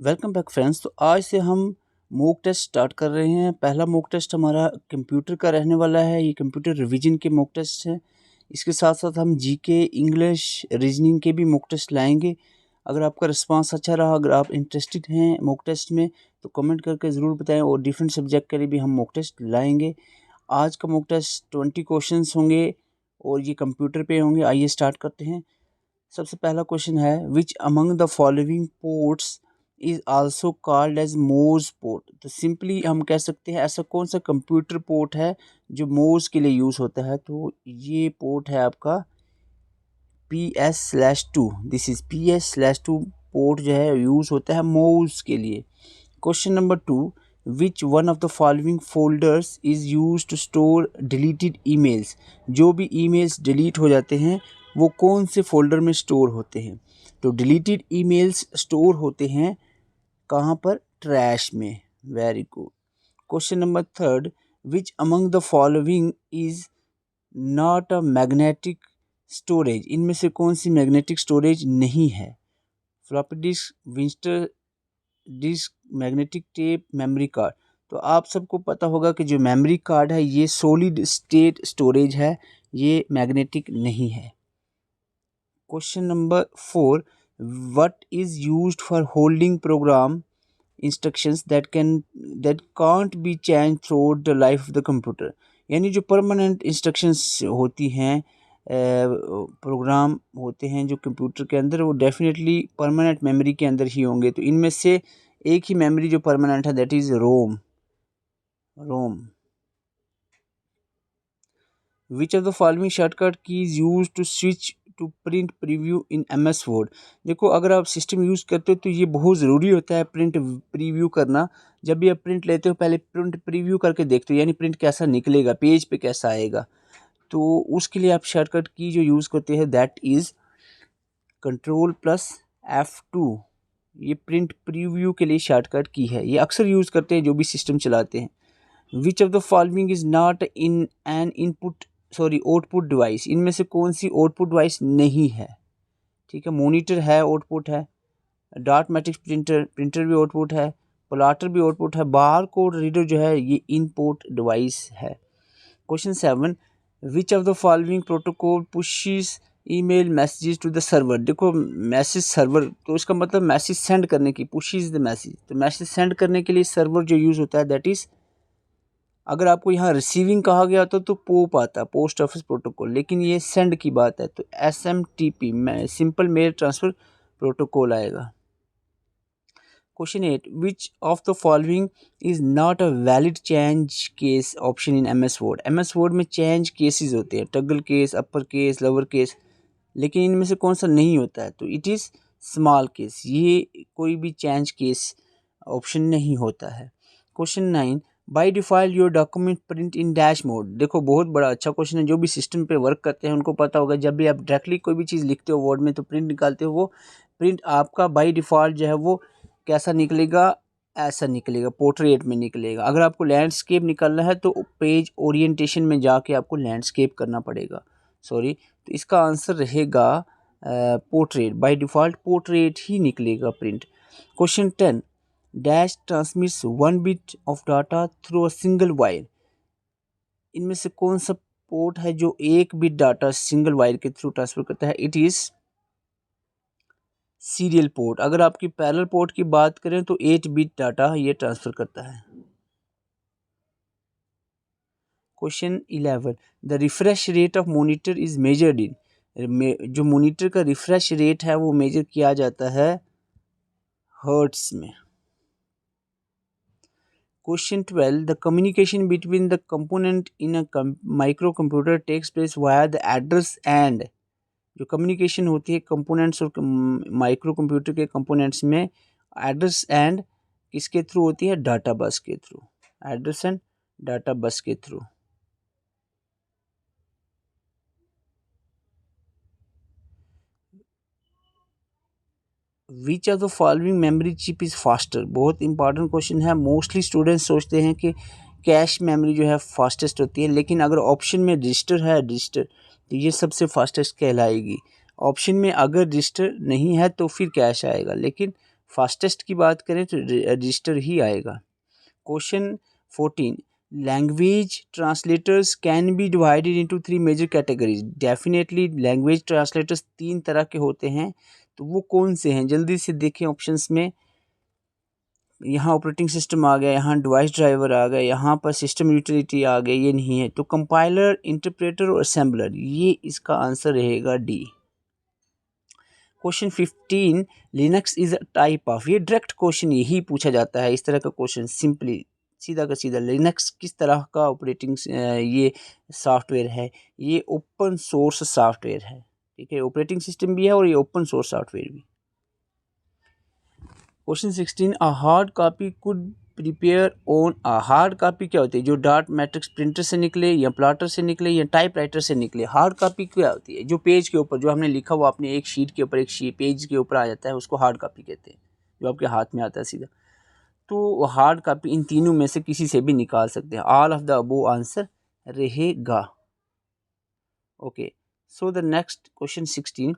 Welcome back friends. तो आज से हम मॉक टेस्ट स्टार्ट कर रहे हैं। पहला मॉक टेस्ट हमारा कंप्यूटर का रहने वाला है। ये कंप्यूटर रिवीजन के मॉक टेस्ट है। इसके साथ साथ हम जीके, इंग्लिश, रीजनिंग के भी मॉक टेस्ट लाएंगे। अगर आपका रिस्पांस अच्छा रहा, अगर आप इंटरेस्टेड हैं मॉक टेस्ट में, तो कमेंट करके ज़रूर बताएं। और डिफरेंट सब्जेक्ट के लिए भी हम मॉक टेस्ट लाएंगे। आज का मॉक टेस्ट 20 क्वेश्चन होंगे और ये कंप्यूटर पे होंगे। आइए स्टार्ट करते हैं। सबसे पहला क्वेश्चन है, which among the following ports is also called as Morse port. तो सिंपली हम कह सकते हैं ऐसा कौन सा कंप्यूटर पोर्ट है जो मोर्स के लिए यूज़ होता है। तो ये पोर्ट है आपका PS/2। This is PS/2 port जो है यूज़ होता है मोर्स के लिए। Question number 2, which one of the following folders is use to store deleted emails. जो भी ईमेल्स डिलीट हो जाते हैं वो कौन से फोल्डर में स्टोर होते हैं। तो डिलीटेड ईमेल्स स्टोर होते हैं कहाँ पर? ट्रैश में। Very good. Question number 3, which among the following is not a magnetic storage. इनमें से कौन सी मैग्नेटिक स्टोरेज नहीं है? Floppy disk, Winchester disk, magnetic tape, memory card. तो आप सबको पता होगा कि जो मेमोरी कार्ड है ये सॉलिड स्टेट स्टोरेज है, ये मैग्नेटिक नहीं है। Question number 4, what is used for holding program instructions that can't be change through the life of the computer. यानी जो परमानेंट इंस्ट्रक्शंस होती हैं, प्रोग्राम होते हैं जो कंप्यूटर के अंदर, वो डेफिनेटली परमानेंट मेमोरी के अंदर ही होंगे। तो इनमें से एक ही मेमोरी जो परमानेंट है, that is ROM. Which of the following shortcut keys use to switch to print preview in MS Word. देखो, अगर आप सिस्टम यूज़ करते हो तो ये बहुत ज़रूरी होता है प्रिंट प्रीव्यू करना। जब भी आप प्रिंट लेते हो पहले प्रिंट प्रीव्यू करके देखते हो, यानी प्रिंट कैसा निकलेगा, पेज पे कैसा आएगा। तो उसके लिए आप शॉर्टकट की जो यूज़ करते हैं, दैट इज़ Ctrl+F2। ये प्रिंट प्रीव्यू के लिए शॉर्टकट की है, ये अक्सर यूज़ करते हैं जो भी सिस्टम चलाते हैं। विच of the following is not in an output device. इनमें से कौन सी आउटपुट डिवाइस नहीं है? ठीक है, मॉनिटर है, आउटपुट है। डॉट मैट्रिक्स प्रिंटर भी आउटपुट है। प्लॉटर भी आउटपुट है। बार कोड रीडर जो है ये इनपुट डिवाइस है। Question 7, which of the following protocol pushes email messages to the server. देखो, मैसेज सर्वर, तो इसका मतलब मैसेज सेंड करने की, पुशेस द मैसेज। तो मैसेज सेंड करने के लिए सर्वर जो यूज़ होता है, दैट इज़, अगर आपको यहाँ रिसीविंग कहा गया तो पोप आता है, पोस्ट ऑफिस प्रोटोकॉल, लेकिन ये सेंड की बात है तो SMTP में सिंपल मेल ट्रांसफ़र प्रोटोकॉल आएगा। Question 8, which of the following is not a valid change case option in MS word. MS word में चेंज केसेस होते हैं, toggle case, upper case, lower case, लेकिन इनमें से कौन सा नहीं होता है? तो इट इज़ स्मॉल केस। ये कोई भी चेंज केस ऑप्शन नहीं होता है। Question 9, by default your document print in dash mode. देखो, बहुत बड़ा अच्छा क्वेश्चन है। जो भी सिस्टम पे वर्क करते हैं उनको पता होगा, जब भी आप डायरेक्टली कोई भी चीज़ लिखते हो वर्ड में तो प्रिंट निकालते हो, वो प्रिंट आपका बाय डिफ़ॉल्ट जो है वो कैसा निकलेगा? ऐसा निकलेगा, पोर्ट्रेट में निकलेगा। अगर आपको लैंडस्केप निकालना है तो पेज ओरिएंटेशन में जाके आपको लैंडस्केप करना पड़ेगा। सॉरी, तो इसका आंसर रहेगा पोर्ट्रेट। बाय डिफ़ॉल्ट पोर्ट्रेट ही निकलेगा print. Question 10, dash transmits 1 bit of data through a single wire. इनमें से कौन सा पोर्ट है जो 1 बिट डाटा सिंगल वायर के थ्रू ट्रांसफर करता है? It is serial port. अगर आपकी पैरेलल पोर्ट की बात करें तो 8 बिट डाटा ये ट्रांसफ़र करता है। Question 11, the refresh rate of monitor is measured in. जो मॉनिटर का रिफ्रेश रेट है वो मेजर किया जाता है हर्ट्स में। Question 12, the communication between the component in a micro computer takes place via the address end. जो कम्युनिकेशन होती है कंपोनेंट्स और माइक्रो कंप्यूटर के कंपोनेंट्स में, एड्रेस एंड किसके थ्रू होती है? डाटा बस के थ्रू। एड्रेस एंड डाटा बस के through. Which of the following memory chip is faster. बहुत इंपॉर्टेंट क्वेश्चन है। मोस्टली स्टूडेंट्स सोचते हैं कि कैश मेमोरी जो है फास्टेस्ट होती है, लेकिन अगर ऑप्शन में रजिस्टर है, रजिस्टर, तो ये सबसे फास्टेस्ट कहलाएगी। ऑप्शन में अगर रजिस्टर नहीं है तो फिर कैश आएगा, लेकिन फास्टेस्ट की बात करें तो रजिस्टर ही आएगा। Question 14, language translators can be divided into 3 major categories. Definitely language translators 3 तरह के होते हैं, तो वो कौन से हैं जल्दी से देखें ऑप्शंस में। यहाँ ऑपरेटिंग सिस्टम आ गया, यहाँ डिवाइस ड्राइवर आ गया, यहाँ पर सिस्टम यूटिलिटी आ गया, ये नहीं है तो कंपाइलर, इंटरप्रेटर और असेंबलर, ये इसका आंसर रहेगा D. Question 15, Linux is a type of, ये डायरेक्ट क्वेश्चन यही पूछा जाता है इस तरह का क्वेश्चन, सिंपली सीधा का सीधा, लिनक्स किस तरह का ऑपरेटिंग ये सॉफ्टवेयर है, ये ओपन सोर्स सॉफ्टवेयर है, ठीक है, ऑपरेटिंग सिस्टम भी है और ये ओपन सोर्स सॉफ्टवेयर भी। Question 16, a hard copy could prepare on, a hard copy क्या होती है, जो डॉट मैट्रिक्स प्रिंटर से निकले या प्लॉटर से निकले या टाइप राइटर से निकले। हार्ड कॉपी क्या होती है, जो पेज के ऊपर जो हमने लिखा हुआ अपने एक शीट के ऊपर एक पेज के ऊपर आ जाता है, उसको हार्ड कॉपी कहते हैं, जो आपके हाथ में आता है सीधा। तो हार्ड कॉपी इन तीनों में से किसी से भी निकाल सकते हैं, all of the above answer रहेगा। Okay, so the next question 16,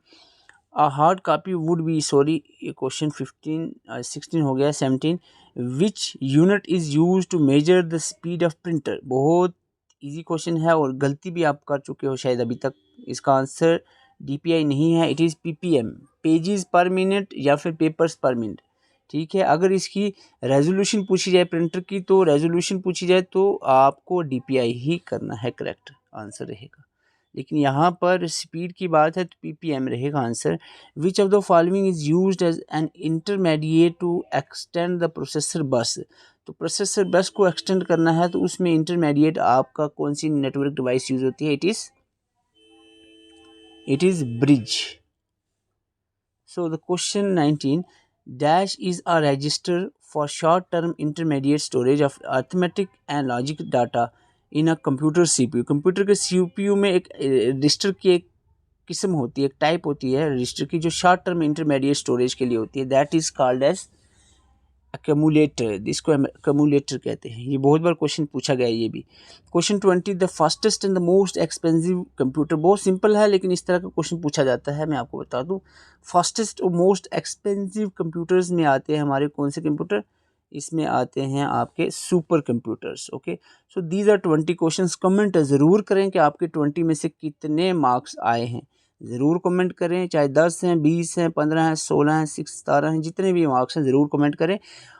a hard copy would be, sorry ये क्वेश्चन 16 हो गया। 17, which unit is use to measure the speed of printer. बहुत इजी क्वेश्चन है और गलती भी आप कर चुके हो शायद अभी तक। इसका आंसर DPI नहीं है, इट इज़ PPM, पेजेस पर मिनट या फिर पेपर्स पर मिनट, ठीक है। अगर इसकी रेजोल्यूशन पूछी जाए प्रिंटर की, तो रेजोल्यूशन पूछी जाए तो आपको DPI ही करना है, करेक्ट आंसर रहेगा। लेकिन यहाँ पर स्पीड की बात है तो PPM रहेगा answer. Which of the following is used as an intermediate to extend the processor bus. तो प्रोसेसर बस को एक्सटेंड करना है तो उसमें इंटरमीडिएट आपका कौन सी नेटवर्क डिवाइस यूज होती है, it is bridge. So the question 19, dash is a resistor for short term intermediate storage of arithmetic and logic data in a computer CPU। Computer के CPU में एक रजिस्टर की एक किस्म होती है, एक टाइप होती है रजिस्टर की, जो शॉर्ट टर्म इंटरमीडिएट स्टोरेज के लिए होती है, that is called as accumulator. इसको एक्यूमुलेटर कहते हैं। ये बहुत बार क्वेश्चन पूछा गया है ये भी। Question 20, the fastest and the most expensive computer. बहुत सिंपल है लेकिन इस तरह का क्वेश्चन पूछा जाता है, मैं आपको बता दूं। फास्टेस्ट और मोस्ट एक्सपेंसिव कंप्यूटर्स में आते हैं हमारे कौन से कंप्यूटर, इसमें आते हैं आपके super computers. Okay, so these are 20 questions. Comment ज़रूर करें कि आपके 20 में से कितने मार्क्स आए हैं, ज़रूर कमेंट करें, चाहे 10 हैं, 20 हैं, 15 हैं, 16 हैं, 17 हैं, जितने भी मार्क्स हैं ज़रूर कमेंट करें।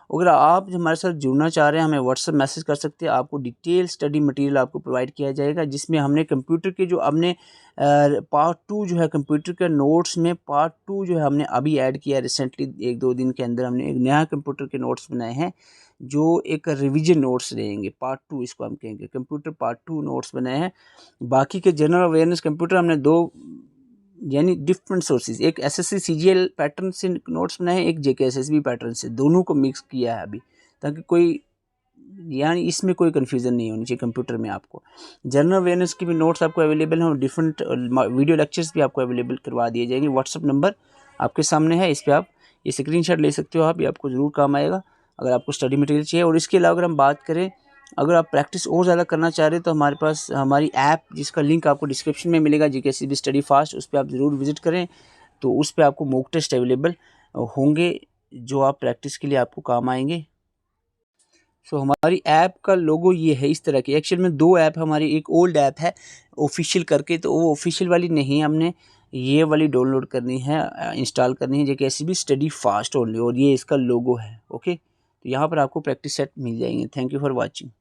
अगर आप हमारे साथ जुड़ना चाह रहे हैं, हमें व्हाट्सएप मैसेज कर सकते हैं, आपको डिटेल स्टडी मटेरियल आपको प्रोवाइड किया जाएगा, जिसमें हमने कंप्यूटर के जो हमने पार्ट 2 जो है कंप्यूटर के नोट्स में, पार्ट 2 जो है हमने अभी ऐड किया रिसेंटली, 1-2 दिन के अंदर हमने एक नया कंप्यूटर के नोट्स बनाए हैं, जो एक रिवीजन नोट्स रहेंगे, पार्ट 2 इसको हम कहेंगे, कंप्यूटर पार्ट 2 नोट्स बनाए हैं। बाकी के जनरल अवेयरनेस कंप्यूटर हमने 2 यानी डिफरेंट सोर्सेज, एक SSC CGL पैटर्न से नोट्स बनाए हैं, एक JKSSB पैटर्न से, दोनों को मिक्स किया है अभी, ताकि कोई यानी इसमें कोई कन्फ्यूज़न नहीं होनी चाहिए कंप्यूटर में। आपको जनरल अवेयरनेस की भी नोट्स आपको अवेलेबल हैं और डिफरेंट वीडियो लेक्चर्स भी आपको अवेलेबल करवा दिए जाएंगे। व्हाट्सअप नंबर आपके सामने है, इस पर आप ये स्क्रीनशॉट ले सकते हो आप, ये आपको ज़रूर काम आएगा अगर आपको स्टडी मटेरियल चाहिए। और इसके अलावा अगर हम बात करें, अगर आप प्रैक्टिस और ज़्यादा करना चाह रहे हैं तो हमारे पास हमारी ऐप, जिसका लिंक आपको डिस्क्रिप्शन में मिलेगा, JKCB स्टडी फास्ट, उस पर आप ज़रूर विजिट करें। तो उस पर आपको मॉक टेस्ट अवेलेबल होंगे जो आप प्रैक्टिस के लिए आपको काम आएंगे। सो हमारी ऐप का लोगो ये है इस तरह की। एक्चुअल में 2 ऐप हमारी, एक ओल्ड ऐप है ऑफिशियल करके, तो वो ऑफिशियल वाली नहीं, हमने ये वाली डाउनलोड करनी है, इंस्टॉल करनी है, JKCB स्टडी फास्ट ओनली, और ये इसका लोगो है। ओके, तो यहाँ पर आपको प्रैक्टिस सेट मिल जाएंगे। Thank you for watching.